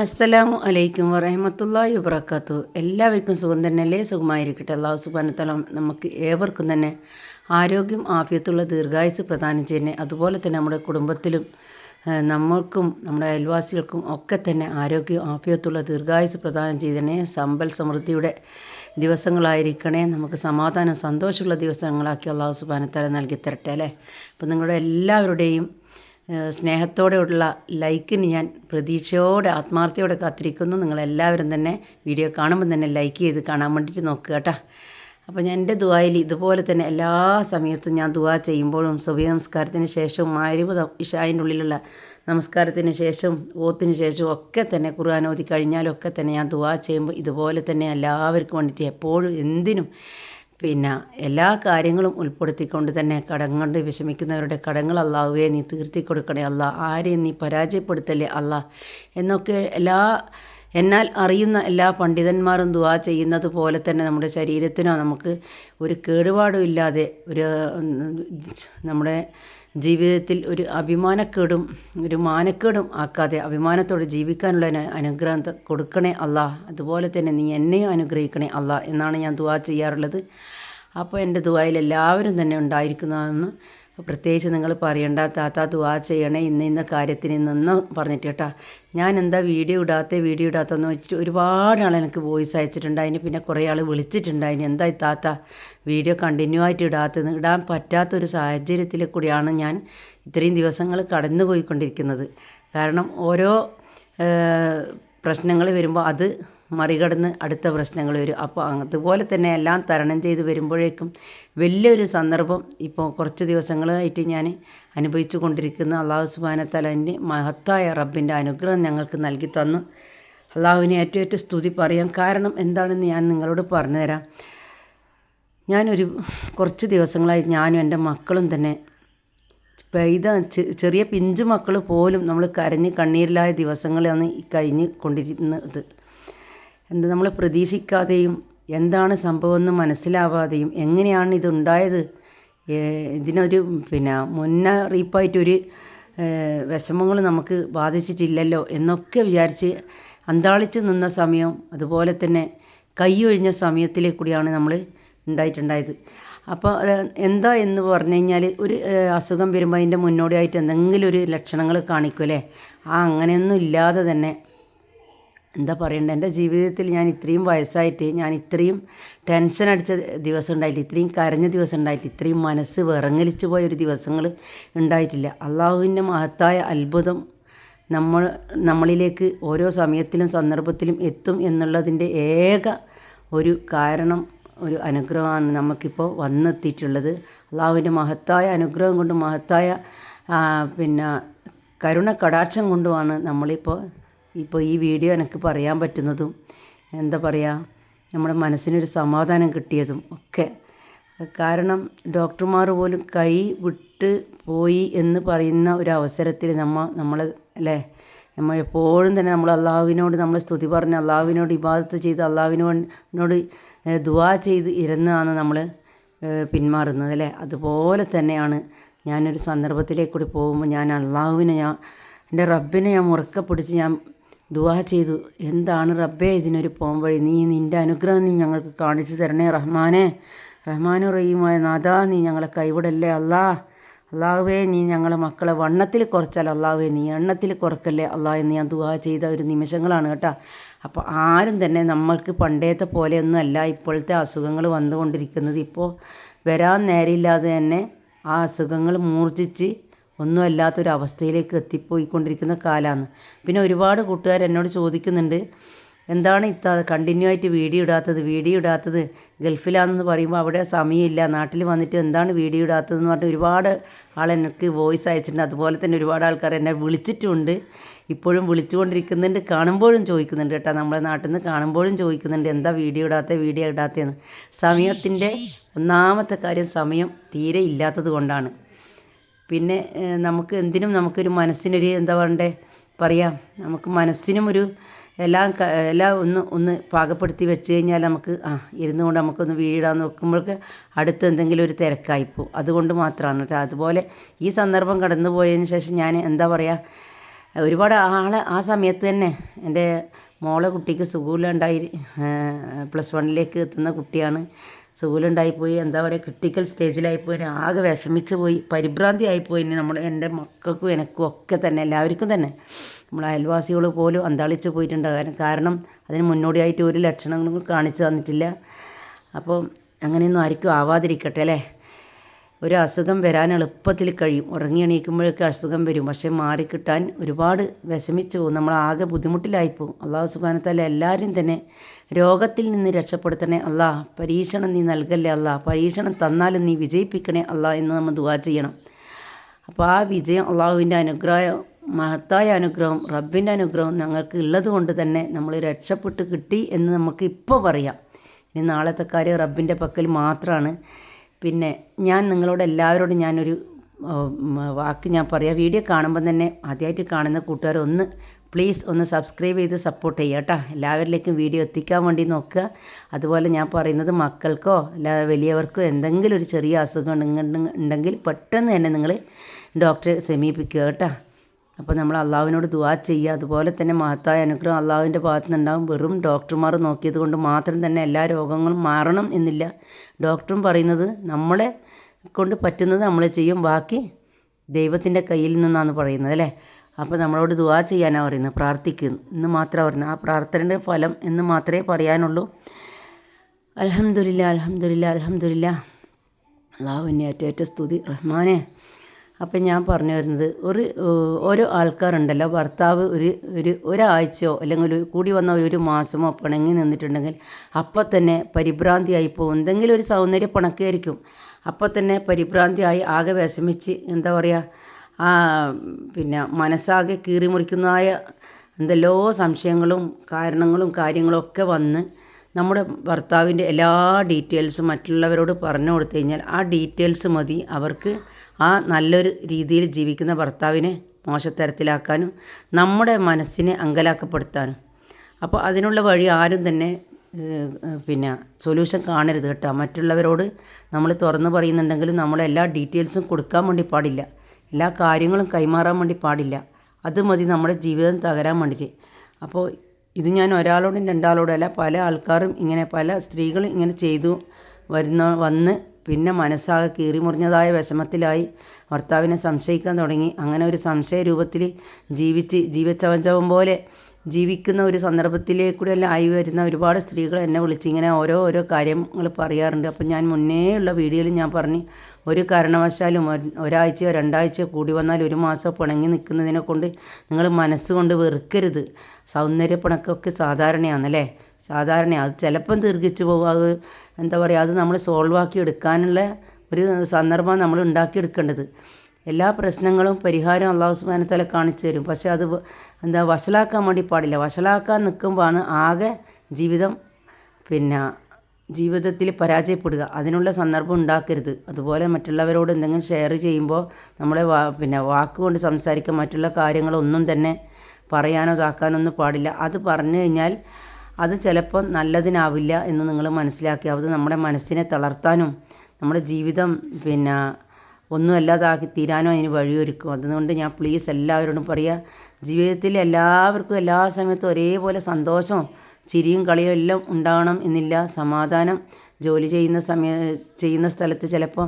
അസ്സലാമു അലൈക്കും വറഹ്മത്തുള്ളാഹി വബറകാതുഹു. എല്ലാവർക്കും സുഖം തന്നെയല്ലേ? സുഖമായിരിക്കട്ടെ. അല്ലാഹു സുബ്ഹാനഹു വ തആല നമുക്ക് ഏവർക്കും തന്നെ ആരോഗ്യം ആഫിയത്തുള്ള ദീർഘായുസ്സ് പ്രദാനം ചെയ്യുന്നത്. അതുപോലെ തന്നെ നമ്മുടെ കുടുംബത്തിലും നമ്മൾക്കും നമ്മുടെ അയൽവാസികൾക്കും ഒക്കെ തന്നെ ആരോഗ്യം ആഫിയത്തുള്ള ദീർഘായുസ്സ് പ്രദാനം ചെയ്തണേ. സമ്പൽ സമൃദ്ധിയുടെ ദിവസങ്ങളായിരിക്കണേ. നമുക്ക് സമാധാനം സന്തോഷമുള്ള ദിവസങ്ങളാക്കി അല്ലാഹു സുബ്ഹാനഹു വ തആല നൽകി തരട്ടെ അല്ലേ. അപ്പോൾ നിങ്ങളുടെ എല്ലാവരുടെയും സ്നേഹത്തോടെയുള്ള ലൈക്കിന് ഞാൻ പ്രതീക്ഷയോടെ ആത്മാർത്ഥയോടെ കാത്തിരിക്കുന്നു. നിങ്ങളെല്ലാവരും തന്നെ വീഡിയോ കാണുമ്പോൾ തന്നെ ലൈക്ക് ചെയ്ത് കാണാൻ വേണ്ടിയിട്ട് നോക്കുക കേട്ടോ. അപ്പോൾ ഞാൻ എൻ്റെ ദുആയിൽ ഇതുപോലെ തന്നെ എല്ലാ സമയത്തും ഞാൻ ദുആ ചെയ്യുമ്പോഴും സുബഹി നമസ്കാരത്തിന് ശേഷവും മഗ്‌രിബ് ഇശാഇൻ്റെ ഉള്ളിലുള്ള നമസ്കാരത്തിന് ശേഷവും ഓത്തിന് ശേഷവും ഒക്കെ തന്നെ ഖുർആൻ ഓതി കഴിഞ്ഞാലൊക്കെ തന്നെ ഞാൻ ദുആ ചെയ്യുമ്പോൾ ഇതുപോലെ തന്നെ എല്ലാവർക്കും വേണ്ടിയിട്ട് എപ്പോഴും എന്തിനും എല്ലാ കാര്യങ്ങളും ഉൾപ്പെടുത്തിക്കൊണ്ട് തന്നെ കടം കൊണ്ട് വിഷമിക്കുന്നവരുടെ കടങ്ങൾ അല്ലാഹുവേ നീ തീർത്തി കൊടുക്കണേ അല്ലാ, ആരെയും നീ പരാജയപ്പെടുത്തല്ലേ അല്ലാ എന്നൊക്കെ എന്നാൽ അറിയുന്ന എല്ലാ പണ്ഡിതന്മാരും ദുആ ചെയ്യുന്നത് പോലെ തന്നെ നമ്മുടെ ശരീരത്തിനോ നമുക്ക് ഒരു കേടുപാടും ഇല്ലാതെ നമ്മുടെ ജീവിതത്തിൽ ഒരു അഭിമാനക്കേടും ഒരു മാനക്കേടും ആക്കാതെ അഭിമാനത്തോടെ ജീവിക്കാനുള്ള അനുഗ്രഹം കൊടുക്കണേ അല്ലാ. അതുപോലെ തന്നെ നീ എന്നെയും അനുഗ്രഹിക്കണേ അല്ലാ എന്നാണ് ഞാൻ ദുആ ചെയ്യാറുള്ളത്. അപ്പോൾ എൻ്റെ ദുആയിൽ എല്ലാവരും തന്നെ ഉണ്ടായിരിക്കുന്നതെന്ന് പ്രത്യേകിച്ച് നിങ്ങൾ പറയണ്ട താത്ത ദുആ ചെയ്യണേ ഇന്ന കാര്യത്തിന് നിന്ന് പറഞ്ഞിട്ട് കേട്ടോ. ഞാൻ എന്താ വീഡിയോ ഇടാത്തതെന്ന് വെച്ചിട്ട് ഒരുപാട് ആൾ എനിക്ക് വോയിസ് അയച്ചിട്ടുണ്ടായിന്. പിന്നെ കുറേ ആൾ വിളിച്ചിട്ടുണ്ടായിന് എന്താ താത്ത വീഡിയോ കണ്ടിന്യൂ ആയിട്ട് ഇടാൻ പറ്റാത്തൊരു സാഹചര്യത്തിൽ കൂടിയാണ് ഞാൻ ഇത്രയും ദിവസങ്ങൾ കടന്നു പോയിക്കൊണ്ടിരിക്കുന്നത്. കാരണം ഓരോ പ്രശ്നങ്ങൾ വരുമ്പോൾ അത് മറികടന്ന് അടുത്ത പ്രശ്നങ്ങൾ വരും. അപ്പോൾ അതുപോലെ തന്നെ എല്ലാം തരണം ചെയ്ത് വരുമ്പോഴേക്കും വലിയൊരു സന്ദർഭം ഇപ്പോൾ കുറച്ച് ദിവസങ്ങളായിട്ട് ഞാൻ അനുഭവിച്ചു കൊണ്ടിരിക്കുന്ന അല്ലാഹു സുബ്ഹാനഹു വ തആലൻ്റെ മഹത്തായ റബ്ബിൻ്റെ അനുഗ്രഹം ഞങ്ങൾക്ക് നൽകി തന്നു. അല്ലാഹുവിനെ ഏറ്റവും സ്തുതി പറയാം. കാരണം എന്താണെന്ന് ഞാൻ നിങ്ങളോട് പറഞ്ഞുതരാം. ഞാനൊരു കുറച്ച് ദിവസങ്ങളായി ഞാനും എൻ്റെ മക്കളും തന്നെ ചെറിയ പിഞ്ചു മക്കൾ പോലും നമ്മൾ കരഞ്ഞ് കണ്ണീരിലായ ദിവസങ്ങളാണ് കഴിഞ്ഞ് കൊണ്ടിരുന്നത്. നമ്മൾ പ്രതീക്ഷിക്കാതെയും എന്താണ് സംഭവമെന്ന് മനസ്സിലാവാതെയും എങ്ങനെയാണ് ഇതുണ്ടായത്, ഇതിനൊരു മുന്നറിയിപ്പായിട്ടൊരു വിഷമങ്ങൾ നമുക്ക് ബാധിച്ചിട്ടില്ലല്ലോ എന്നൊക്കെ വിചാരിച്ച് അന്താളിച്ച് നിന്ന സമയം, അതുപോലെ തന്നെ കൈയൊഴിഞ്ഞ സമയത്തിലേക്ക് കൂടിയാണ് നമ്മൾ ഉണ്ടായിട്ടുണ്ടായത്. അപ്പോൾ എന്താ എന്ന് പറഞ്ഞു കഴിഞ്ഞാൽ ഒരു അസുഖം വരുമ്പോൾ അതിൻ്റെ മുന്നോടിയായിട്ട് എന്തെങ്കിലും ഒരു ലക്ഷണങ്ങൾ കാണിക്കുമല്ലേ. അങ്ങനെയൊന്നും ഇല്ലാതെ തന്നെ എന്താ പറയണ്ടത്, എൻ്റെ ജീവിതത്തിൽ ഞാൻ ഇത്രയും വയസ്സായിട്ട് ഞാൻ ഇത്രയും ടെൻഷൻ അടിച്ച ദിവസം ഉണ്ടായിട്ടില്ല, ഇത്രയും കരഞ്ഞ ദിവസം ഉണ്ടായിട്ടില്ല, ഇത്രയും മനസ്സ് വിറങ്ങലിച്ചു പോയ ഒരു ദിവസങ്ങൾ ഉണ്ടായിട്ടില്ല. അള്ളാഹുവിൻ്റെ മഹത്തായ അത്ഭുതം നമ്മളിലേക്ക് ഓരോ സമയത്തിലും സന്ദർഭത്തിലും എത്തും എന്നുള്ളതിൻ്റെ ഏക ഒരു കാരണം ഒരു അനുഗ്രഹമാണ് നമുക്കിപ്പോൾ വന്നെത്തിയിട്ടുള്ളത്. അള്ളാഹുവിൻ്റെ മഹത്തായ അനുഗ്രഹം കൊണ്ടും മഹത്തായ കരുണ കടാക്ഷം കൊണ്ടുമാണ് നമ്മളിപ്പോൾ ഈ വീഡിയോ എനിക്ക് പറയാൻ പറ്റുന്നതും എന്താ പറയുക നമ്മുടെ മനസ്സിനൊരു സമാധാനം കിട്ടിയതും ഒക്കെ. കാരണം ഡോക്ടർമാർ പോലും കൈ വിട്ട് പോയി എന്ന് പറയുന്ന ഒരു അവസരത്തിൽ നമ്മൾ എപ്പോഴും തന്നെ നമ്മൾ അള്ളാഹുവിനോട് നമ്മൾ സ്തുതി പറഞ്ഞ് അള്ളാഹുവിനോട് ഇബാദത്ത് ചെയ്ത് അള്ളാഹുവിനോട് ദുആ ചെയ്ത് ഇരുന്നാണ് നമ്മൾ പിന്മാറുന്നത് അല്ലേ. അതുപോലെ തന്നെയാണ് ഞാനൊരു സന്ദർഭത്തിലേക്ക് കൂടി പോകുമ്പോൾ ഞാൻ എൻ്റെ റബ്ബിനെ ഞാൻ മുറുക്കെ പിടിച്ച് ഞാൻ ദുആ ചെയ്തു. എന്താണ് റബ്ബേ ഇതിനൊരു പോംവഴി, നീ നിൻ്റെ അനുഗ്രഹം നീ ഞങ്ങൾക്ക് കാണിച്ചു തരണേ റഹ്മാനു റഹീമായ നാഥാ, നീ ഞങ്ങളെ കൈവിടല്ലേ അള്ളാഹുവേ, നീ ഞങ്ങളെ മക്കളെ വണ്ണത്തിൽ കുറച്ചാൽ അള്ളാഹുവേ നീ എണ്ണത്തിൽ കുറക്കല്ലേ അള്ളാഹ് എന്ന് ഞാൻ ദുആ ചെയ്ത ഒരു നിമിഷങ്ങളാണ് കേട്ടോ. അപ്പോൾ ആരും തന്നെ നമ്മൾക്ക് പണ്ടത്തെ പോലെയൊന്നും അല്ല ഇപ്പോഴത്തെ അസുഖങ്ങൾ വന്നുകൊണ്ടിരിക്കുന്നത്. ഇപ്പോൾ വരാൻ നേരമില്ലാതെ തന്നെ ആ അസുഖങ്ങൾ മൂർച്ഛിച്ച് ഒന്നുമല്ലാത്തൊരവസ്ഥയിലേക്ക് എത്തിപ്പോയിക്കൊണ്ടിരിക്കുന്ന കാലമാണ്. പിന്നെ ഒരുപാട് കൂട്ടുകാർ എന്നോട് ചോദിക്കുന്നുണ്ട്, എന്താണ് കണ്ടിന്യൂ ആയിട്ട് വീഡിയോ ഇടാത്തത് ഗൾഫിലാണെന്ന് പറയുമ്പോൾ അവിടെ സമയമില്ല, നാട്ടിൽ വന്നിട്ട് എന്താണ് വീഡിയോ ഇടാത്തതെന്ന് പറഞ്ഞിട്ട് ഒരുപാട് എനിക്ക് വോയിസ് അയച്ചിട്ടുണ്ട്. അതുപോലെ തന്നെ ഒരുപാട് ആൾക്കാർ എന്നെ വിളിച്ചിട്ടുമുണ്ട്, ഇപ്പോഴും വിളിച്ചുകൊണ്ടിരിക്കുന്നുണ്ട്, കാണുമ്പോഴും ചോദിക്കുന്നുണ്ട് കേട്ടോ. നമ്മളെ നാട്ടിൽ നിന്ന് കാണുമ്പോഴും ചോദിക്കുന്നുണ്ട് എന്താ വീഡിയോ ഇടാത്തതെന്ന്. സമയത്തിൻ്റെ ഒന്നാമത്തെ കാര്യം സമയം തീരെ ഇല്ലാത്തത് കൊണ്ടാണ്. പിന്നെ നമുക്കൊരു മനസ്സിനൊരു എന്താ പറയാം നമുക്ക് മനസ്സിനും ഒരു എല്ലാം ഒന്ന് പാകപ്പെടുത്തി വെച്ച് കഴിഞ്ഞാൽ നമുക്ക് ഇരുന്നു കൊണ്ട് നമുക്കൊന്ന് വീടാൻ നോക്കുമ്പോഴേക്ക് അടുത്ത് എന്തെങ്കിലും ഒരു തിരക്കായിപ്പോൾ അതുകൊണ്ട് മാത്രമാണ് കേട്ടോ. അതുപോലെ ഈ സന്ദർഭം കടന്നു പോയതിന് ശേഷം ഞാൻ എന്താ പറയുക ഒരുപാട് ആ സമയത്ത് തന്നെ എൻ്റെ മോളെ കുട്ടിക്ക് സുഖമില്ലാണ്ടായി, +1 എത്തുന്ന കുട്ടിയാണ്. സുഖമില്ലാണ്ടായിപ്പോയി, എന്താ പറയുക, ക്രിട്ടിക്കൽ സ്റ്റേജിലായിപ്പോയി. ആകെ വിഷമിച്ച് പോയി, പരിഭ്രാന്തി ആയിപ്പോയി. എൻ്റെ മക്കൾക്കും എനിക്കും ഒക്കെ തന്നെ, എല്ലാവർക്കും തന്നെ. നമ്മൾ അയൽവാസികൾ പോലും അന്താളിച്ച് പോയിട്ടുണ്ട്. കാരണം അതിന് മുന്നോടിയായിട്ട് ഒരു ലക്ഷണങ്ങളും കാണിച്ചു തന്നിട്ടില്ല. അപ്പോൾ അങ്ങനെയൊന്നും ആർക്കും ആവാതിരിക്കട്ടെ അല്ലേ. ഒരു അസുഖം വരാൻ എളുപ്പത്തിൽ കഴിയും. ഉറങ്ങി എണീക്കുമ്പോഴൊക്കെ അസുഖം വരും, പക്ഷേ മാറിക്കിട്ടാൻ ഒരുപാട് വിഷമിച്ചു പോകും. നമ്മളാകെ ബുദ്ധിമുട്ടിലായിപ്പോവും. അള്ളാഹു സുബ്ഹാനഹു വ തആല എല്ലാവരും തന്നെ രോഗത്തിൽ നിന്ന് രക്ഷപ്പെടുത്തണേ അല്ലാ. പരീക്ഷണം നീ നൽകല്ലേ അല്ലാ. പരീക്ഷണം തന്നാലും നീ വിജയിപ്പിക്കണേ അല്ലാ എന്ന് നമ്മൾ ദുആ ചെയ്യണം. അപ്പോൾ ആ വിജയം അള്ളാഹുവിൻ്റെ അനുഗ്രഹം, മഹത്തായ അനുഗ്രഹം, റബ്ബിൻ്റെ അനുഗ്രഹം ഞങ്ങൾക്ക് ഉള്ളത് കൊണ്ട് തന്നെ നമ്മൾ രക്ഷപ്പെട്ട് കിട്ടി എന്ന് നമുക്ക് ഇപ്പോൾ പറയാം. ഇനി നാളത്തെ കാര്യം റബ്ബിൻ്റെ പക്കൽ മാത്രമാണ്. പിന്നെ ഞാൻ നിങ്ങളോട് എല്ലാവരോടും ഞാനൊരു വാക്ക് ഞാൻ പറയാം. വീഡിയോ കാണുമ്പോൾ തന്നെ ആദ്യമായിട്ട് കാണുന്ന കൂട്ടുകാർ പ്ലീസ് ഒന്ന് സബ്സ്ക്രൈബ് ചെയ്ത് സപ്പോർട്ട് ചെയ്യുക കേട്ടോ. എല്ലാവരിലേക്കും വീഡിയോ എത്തിക്കാൻ വേണ്ടി നോക്കുക. അതുപോലെ ഞാൻ പറയുന്നത് മക്കൾക്കോ അല്ല വലിയവർക്കോ എന്തെങ്കിലും ഒരു ചെറിയ അസുഖം ഉണ്ടെങ്കിൽ പെട്ടെന്ന് തന്നെ നിങ്ങൾ ഡോക്ടറെ സമീപിക്കുക കേട്ടോ. അപ്പോൾ നമ്മൾ അള്ളാഹുവിനോട് ദുആ ചെയ്യുക. അതുപോലെ തന്നെ മഹത്തായ അനുഗ്രഹം അള്ളാഹുവിൻ്റെ ഭാഗത്തു നിന്നുണ്ടാകും. വെറും ഡോക്ടർമാർ നോക്കിയത് കൊണ്ട് മാത്രം തന്നെ എല്ലാ രോഗങ്ങളും മാറണം എന്നില്ല. ഡോക്ടറും പറയുന്നത് നമ്മളെ കൊണ്ട് പറ്റുന്നത് നമ്മൾ ചെയ്യും, ബാക്കി ദൈവത്തിൻ്റെ കയ്യിൽ നിന്നാണ് പറയുന്നത് അല്ലേ. അപ്പോൾ നമ്മളോട് ദുആ ചെയ്യാനാണ് പറയുന്നത്, പ്രാർത്ഥിക്കുന്നു എന്ന് മാത്രമാണ് പറയുന്നത്. ആ പ്രാർത്ഥനയുടെ ഫലം എന്ന് മാത്രമേ പറയാനുള്ളൂ. അൽഹംദുലില്ലാ അൽഹംദുലില്ലാ അൽഹംദുലില്ലാ. അള്ളാഹുവിൻ്റെ ഏറ്റവും സ്തുതി റഹ്മാനെ. അപ്പം ഞാൻ പറഞ്ഞു വരുന്നത്, ഓരോ ആൾക്കാരുണ്ടല്ലോ, ഭർത്താവ് ഒരാഴ്ചയോ അല്ലെങ്കിൽ കൂടി വന്ന ഒരു മാസമോ പിണങ്ങി നിന്നിട്ടുണ്ടെങ്കിൽ അപ്പോൾ തന്നെ പരിഭ്രാന്തിയായി പോകും. എന്തെങ്കിലും ഒരു സൗന്ദര്യ പിണക്കായിരിക്കും. അപ്പോൾ തന്നെ പരിഭ്രാന്തിയായി ആകെ വിഷമിച്ച് എന്താ പറയുക, പിന്നെ മനസ്സാകെ കീറി മുറിക്കുന്നതായ എന്തെല്ലോ സംശയങ്ങളും കാരണങ്ങളും കാര്യങ്ങളും ഒക്കെ വന്ന് നമ്മുടെ ഭർത്താവിൻ്റെ എല്ലാ ഡീറ്റെയിൽസും മറ്റുള്ളവരോട് പറഞ്ഞു കൊടുത്തു കഴിഞ്ഞാൽ ആ ഡീറ്റെയിൽസ് മതി അവർക്ക് ആ നല്ലൊരു രീതിയിൽ ജീവിക്കുന്ന ഭർത്താവിനെ മോശത്തരത്തിലാക്കാനും നമ്മുടെ മനസ്സിനെ അങ്കലാക്കപ്പെടുത്താനും. അപ്പോൾ അതിനുള്ള വഴി ആരും തന്നെ പിന്നെ സൊല്യൂഷൻ കാണരുത് കേട്ടോ. മറ്റുള്ളവരോട് നമ്മൾ തുറന്നു പറയുന്നുണ്ടെങ്കിലും നമ്മളെല്ലാ ഡീറ്റെയിൽസും കൊടുക്കാൻ വേണ്ടി പാടില്ല, എല്ലാ കാര്യങ്ങളും കൈമാറാൻ വേണ്ടി പാടില്ല. അത് മതി നമ്മുടെ ജീവിതം തകരാൻ വേണ്ടിയിട്ട്. അപ്പോൾ ഇത് ഞാൻ ഒരാളോടും രണ്ടാളോടും അല്ല, പല ആൾക്കാരും ഇങ്ങനെ, പല സ്ത്രീകളും ഇങ്ങനെ ചെയ്തു വന്ന് പിന്നെ മനസ്സാകെ കീറി മുറിഞ്ഞതായ വിഷമത്തിലായി ഭർത്താവിനെ സംശയിക്കാൻ തുടങ്ങി. അങ്ങനെ ഒരു സംശയ രൂപത്തിൽ ജീവച്ചവഞ്ചവം പോലെ ജീവിക്കുന്ന ഒരു സന്ദർഭത്തിലേക്കൂടെയെല്ലാം ആയി വരുന്ന ഒരുപാട് സ്ത്രീകൾ എന്നെ വിളിച്ച് ഇങ്ങനെ ഓരോ കാര്യങ്ങൾ പറയാറുണ്ട്. അപ്പം ഞാൻ മുന്നേ ഉള്ള വീഡിയോയിൽ ഞാൻ പറഞ്ഞു, ഒരു കാരണവശാലും ഒരാഴ്ചയോ 2 ആഴ്ചയോ കൂടി വന്നാൽ 1 മാസമോ പിണങ്ങി നിൽക്കുന്നതിനെ കൊണ്ട് നിങ്ങൾ മനസ്സുകൊണ്ട് വെറുക്കരുത്. സൗന്ദര്യ പിണക്കൊക്കെ സാധാരണയാണല്ലേ, സാധാരണയാണ്. അത് ചിലപ്പം ദീർഘിച്ചു പോകും. അത് എന്താ പറയുക, അത് നമ്മൾ സോൾവ് ആക്കി എടുക്കാനുള്ള ഒരു സന്ദർഭം നമ്മൾ ഉണ്ടാക്കിയെടുക്കേണ്ടത്. എല്ലാ പ്രശ്നങ്ങളും പരിഹാരം അല്ലാഹു സുബ്ഹാനഹു വ തആല കാണിച്ചു തരും. പക്ഷേ അത് വഷളാക്കാൻ വേണ്ടി പാടില്ല. വഷളാക്കാൻ നിൽക്കുമ്പോഴാണ് ആകെ ജീവിതത്തിൽ പരാജയപ്പെടുക. അതിനുള്ള സന്ദർഭം ഉണ്ടാക്കരുത്. അതുപോലെ മറ്റുള്ളവരോട് എന്തെങ്കിലും ഷെയർ ചെയ്യുമ്പോൾ നമ്മളെ വാക്കുകൊണ്ട് സംസാരിക്കാൻ, മറ്റുള്ള കാര്യങ്ങളൊന്നും തന്നെ പറയാനോ ഇതാക്കാനൊന്നും പാടില്ല. അത് പറഞ്ഞു കഴിഞ്ഞാൽ അത് ചിലപ്പോൾ നല്ലതിനാവില്ല എന്ന് നിങ്ങൾ മനസ്സിലാക്കി. അത് നമ്മുടെ മനസ്സിനെ തളർത്താനും നമ്മുടെ ജീവിതം ഒന്നും അല്ലാതാക്കി തീരാനോ അതിന് വഴിയൊരുക്കും. അതുകൊണ്ട് ഞാൻ പ്ലീസ് എല്ലാവരോടും പറയുക, ജീവിതത്തിൽ എല്ലാവർക്കും എല്ലാ സമയത്തും ഒരേപോലെ സന്തോഷവും ചിരിയും കളിയും എല്ലാം ഉണ്ടാകണം എന്നില്ല. സമാധാനം, ജോലി ചെയ്യുന്ന സ്ഥലത്ത് ചിലപ്പോൾ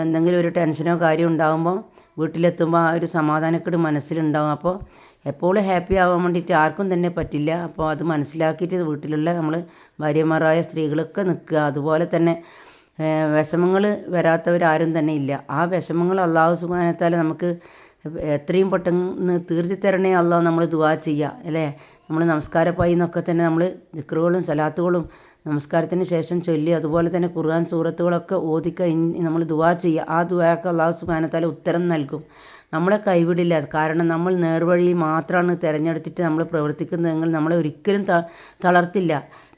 എന്തെങ്കിലും ഒരു ടെൻഷനോ കാര്യം ഉണ്ടാകുമ്പോൾ വീട്ടിലെത്തുമ്പോൾ ആ ഒരു സമാധാനക്കേട് മനസ്സിലുണ്ടാകും. അപ്പോൾ എപ്പോഴും ഹാപ്പി ആവാൻ വേണ്ടിയിട്ട് ആർക്കും തന്നെ പറ്റില്ല. അപ്പോൾ അത് മനസ്സിലാക്കിയിട്ട് വീട്ടിലുള്ള നമ്മൾ ഭാര്യമാരായ സ്ത്രീകളൊക്കെ നിൽക്കുക. അതുപോലെ തന്നെ വിഷമങ്ങൾ വരാത്തവരാരും തന്നെ ഇല്ല. ആ വിഷമങ്ങൾ അല്ലാഹു സുബ്ഹാനഹു വ തആല നമുക്ക് എത്രയും പെട്ടെന്ന് തീർത്തി തരണേ അല്ലാഹ് നമ്മൾ ദുആ ചെയ്യുക അല്ലേ. നമ്മൾ നമസ്കാരപ്പായി എന്നൊക്കെ തന്നെ നമ്മൾ ദിക്റുകളും സലാത്തുകളും നമസ്കാരത്തിന് ശേഷം ചൊല്ലി, അതുപോലെ തന്നെ ഖുർആൻ സൂറത്തുകളൊക്കെ ഓതിക്കഴിഞ്ഞ് നമ്മൾ ദുആ ചെയ്യുക. ആ ദുആക്ക് അല്ലാഹു സുബ്ഹാനഹു വ തആല ഉത്തരം നൽകും. നമ്മളെ കൈവിടില്ല. കാരണം നമ്മൾ നേർവഴി മാത്രമാണ് തിരഞ്ഞെടുത്തിട്ട് നമ്മൾ പ്രവർത്തിക്കുന്നതെങ്കിൽ നമ്മളെ ഒരിക്കലും തളർത്തില്ല.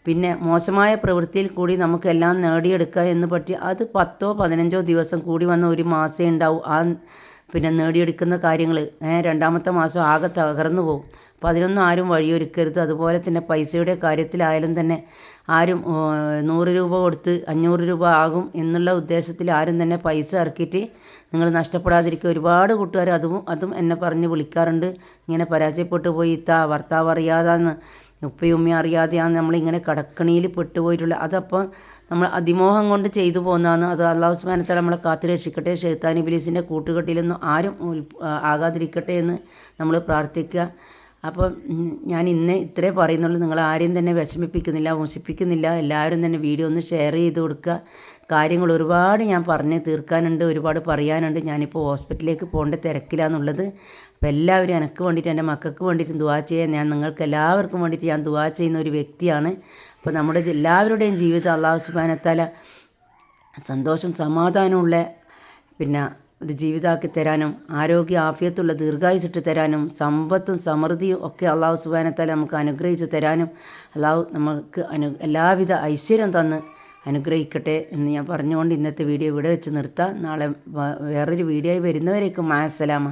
പിന്നെ മോശമായ പ്രവൃത്തിയിൽ കൂടി നമുക്കെല്ലാം നേടിയെടുക്കുക എന്ന് പറ്റി അത് 10-15 ദിവസം കൂടി വന്ന 1 മാസമേ ഉണ്ടാവും. ആ പിന്നെ നേടിയെടുക്കുന്ന കാര്യങ്ങൾ രണ്ടാമത്തെ മാസം ആകെ തകർന്നു പോകും. അപ്പോൾ അതിനൊന്നും ആരും വഴിയൊരുക്കരുത്. അതുപോലെ തന്നെ പൈസയുടെ കാര്യത്തിലായാലും തന്നെ ആരും 100 രൂപ കൊടുത്ത് 500 രൂപ ആകും എന്നുള്ള ഉദ്ദേശത്തിൽ ആരും തന്നെ പൈസ ഇറക്കിയിട്ട് നിങ്ങൾ നഷ്ടപ്പെടാതിരിക്കുക. ഒരുപാട് കൂട്ടുകാർ അതും എന്നെ പറഞ്ഞ് വിളിക്കാറുണ്ട്. ഇങ്ങനെ പരാജയപ്പെട്ടു പോയി ഭർത്താവ് അറിയാതാന്ന്, ഉപ്പയും ഉമ്മയും അറിയാതെയാണ് നമ്മളിങ്ങനെ കടക്കണിയിൽ പെട്ടുപോയിട്ടുള്ളത്. അതപ്പോൾ നമ്മൾ അതിമോഹം കൊണ്ട് ചെയ്തു പോകുന്നതാണ്. അത് അല്ലാഹു സുബ്ഹാനഹു വ തആല നമ്മളെ കാത്തു രക്ഷിക്കട്ടെ. ശൈത്താൻ ഇബ്ലീസിൻ്റെ കൂട്ടുകെട്ടിലൊന്നും ആരും ആകാതിരിക്കട്ടെ എന്ന് നമ്മൾ പ്രാർത്ഥിക്കുക. അപ്പം ഞാൻ ഇന്ന് ഇത്രേ പറയുന്നുള്ളൂ. നിങ്ങൾ ആരെയും തന്നെ വിഷമിപ്പിക്കുന്നില്ല, മോശിപ്പിക്കുന്നില്ല. എല്ലാവരും തന്നെ വീഡിയോ ഒന്ന് ഷെയർ ചെയ്ത് കൊടുക്കുക. കാര്യങ്ങൾ ഒരുപാട് ഞാൻ പറഞ്ഞ് തീർക്കാനുണ്ട്, ഒരുപാട് പറയാനുണ്ട്. ഞാനിപ്പോൾ ഹോസ്പിറ്റലിലേക്ക് പോകേണ്ട തിരക്കിലാണെന്നുള്ളത്. അപ്പോൾ എല്ലാവരും എനിക്ക് വേണ്ടിയിട്ട്, എൻ്റെ മക്കൾക്ക് വേണ്ടിയിട്ടും ദുആ ചെയ്യാൻ, ഞാൻ നിങ്ങൾക്ക് എല്ലാവർക്കും വേണ്ടിയിട്ട് ഞാൻ ദുആ ചെയ്യുന്ന ഒരു വ്യക്തിയാണ്. അപ്പോൾ നമ്മുടെ എല്ലാവരുടെയും ജീവിതം അല്ലാഹു സുബ്ഹാനഹു വ തആല സന്തോഷം സമാധാനമുള്ള പിന്നെ ഒരു ജീവിതമാക്കി തരാനും ആരോഗ്യ ആഫിയത്തുള്ള ദീർഘായുസിട്ട് തരാനും സമ്പത്തും സമൃദ്ധിയും ഒക്കെ അല്ലാഹു സുബ്ഹാനഹു വ തആല നമുക്ക് അനുഗ്രഹിച്ച് തരാനും അല്ലാഹു നമുക്ക് എല്ലാവിധ ഐശ്വര്യം തന്ന് അനുഗ്രഹിക്കട്ടെ എന്ന് ഞാൻ പറഞ്ഞുകൊണ്ട് ഇന്നത്തെ വീഡിയോ ഇവിടെ വെച്ച് നിർത്താം. നാളെ വേറൊരു വീഡിയോ ആയി വരുന്നവരേക്കും മഅസ്സലാമ.